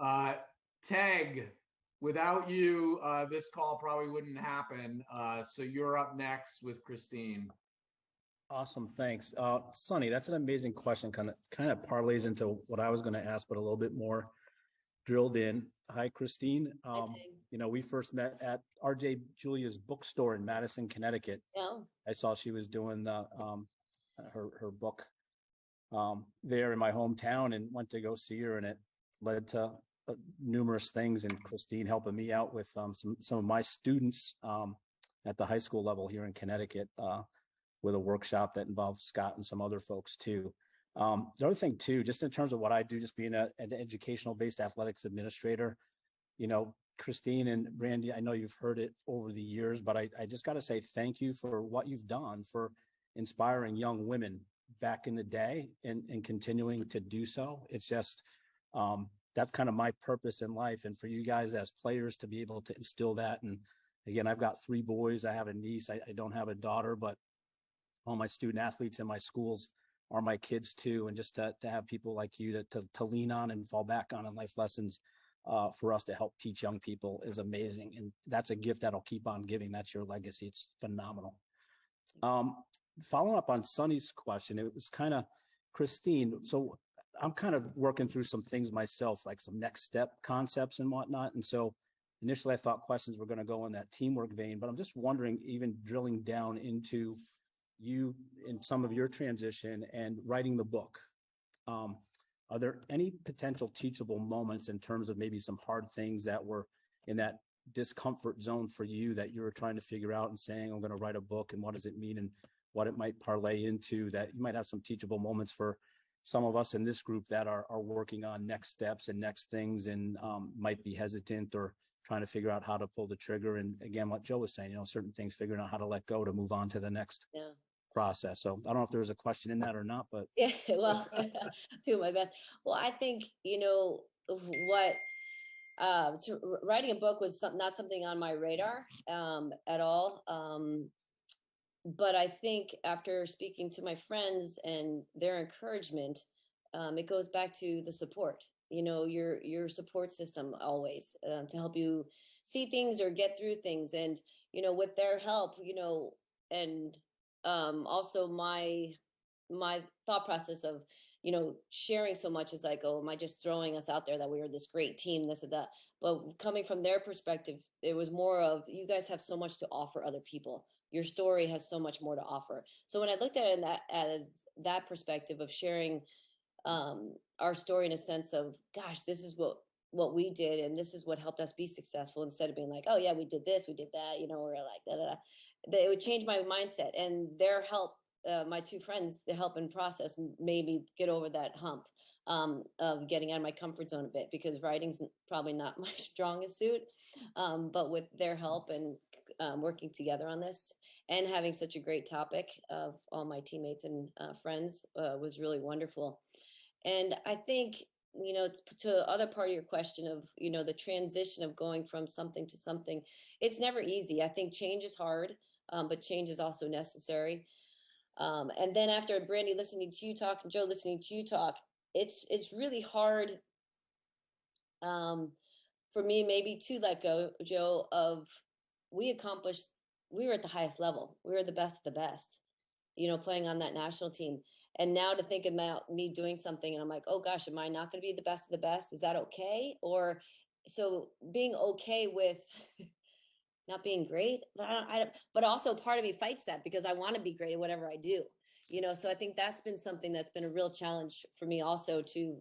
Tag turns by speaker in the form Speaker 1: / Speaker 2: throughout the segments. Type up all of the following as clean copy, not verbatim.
Speaker 1: Uh, Teg, without you, this call probably wouldn't happen. So you're up next with Kristine.
Speaker 2: Awesome, thanks. Sonny, that's an amazing question. Kind of parlays into what I was going to ask, but a little bit more drilled in. Hi, Kristine.
Speaker 3: Hi, Teg.
Speaker 2: We first met at RJ Julia's bookstore in Madison, Connecticut.
Speaker 3: Yeah.
Speaker 2: I saw she was doing her book there in my hometown, and went to go see her, and it led to numerous things. And Kristine helping me out with some of my students at the high school level here in Connecticut. With a workshop that involves Scott and some other folks too. The other thing too, just in terms of what I do, just being an educational based athletics administrator, Kristine and Brandy, I know you've heard it over the years, but I just got to say thank you for what you've done for inspiring young women back in the day and continuing to do so. It's just, that's kind of my purpose in life. And for you guys as players to be able to instill that. And again, I've got 3 boys. I have a niece. I don't have a daughter, but all my student athletes in my schools are my kids too. And just to have people like you to lean on and fall back on in life lessons for us to help teach young people is amazing. And that's a gift that'll keep on giving. That's your legacy. It's phenomenal. Following up on Sonny's question, it was kind of Kristine. So I'm kind of working through some things myself, like some next step concepts and whatnot. And so initially I thought questions were going to go in that teamwork vein, but I'm just wondering, even drilling down into you in some of your transition and writing the book, are there any potential teachable moments in terms of maybe some hard things that were in that discomfort zone for you that you were trying to figure out and saying, I'm going to write a book, and what does it mean and what it might parlay into, that you might have some teachable moments for some of us in this group that are working on next steps and next things and might be hesitant or trying to figure out how to pull the trigger. And again, what Joe was saying, certain things, figuring out how to let go to move on to the next process. So I don't know if there was a question in that or not, but
Speaker 3: Yeah, well, do my best. Well, I think, what writing a book was not something on my radar at all. But I think after speaking to my friends and their encouragement, it goes back to the support, your support system always to help you see things or get through things. And, with their help, and also my thought process of, sharing so much is like, oh, am I just throwing us out there that we were this great team, this and that? But coming from their perspective, it was more of, you guys have so much to offer other people. Your story has so much more to offer. So when I looked at it as that perspective of sharing our story in a sense of, gosh, this is what we did, and this is what helped us be successful, instead of being like, oh yeah, we did this, we did that, or like that. It would change my mindset, and their help, my 2 friends, the help and process made me get over that hump of getting out of my comfort zone a bit, because writing's probably not my strongest suit. But with their help and working together on this and having such a great topic of all my teammates and friends was really wonderful. And I think, to the other part of your question of, the transition of going from something to something, it's never easy. I think change is hard, but change is also necessary. And then after Brandy listening to you talk and Joe listening to you talk, it's really hard for me maybe to let go, Joe, of we were at the highest level. We were the best of the best, playing on that national team. And now to think about me doing something and I'm like, oh gosh, am I not going to be the best of the best? Is that okay? Or so being okay with not being great, but but also part of me fights that because I want to be great at whatever I do, so I think that's been something that's been a real challenge for me also, to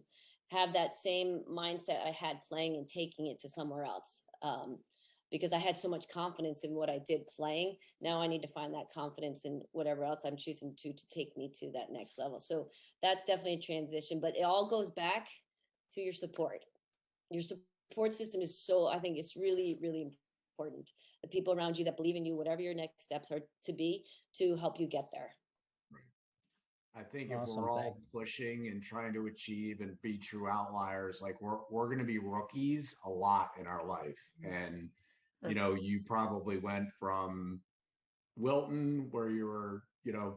Speaker 3: have that same mindset I had playing and taking it to somewhere else. Because I had so much confidence in what I did playing. Now I need to find that confidence in whatever else I'm choosing to take me to that next level. So that's definitely a transition, but it all goes back to your support. Your support system is I think it's really, really important. The people around you that believe in you, whatever your next steps are to be, to help you get there.
Speaker 1: I think if
Speaker 2: Awesome,
Speaker 1: we're all
Speaker 2: thanks.
Speaker 1: pushing and trying to achieve and be true outliers, like we're going to be rookies a lot in our life. And you probably went from Wilton, where you were,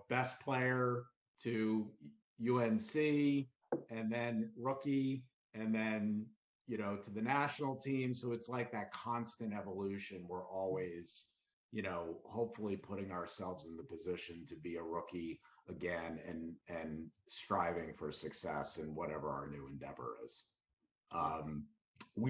Speaker 1: best player, to UNC, and then rookie, and then you know, to the national team. So it's like that constant evolution. We're always, you know, hopefully putting ourselves in the position to be a rookie again and striving for success in whatever our new endeavor is. We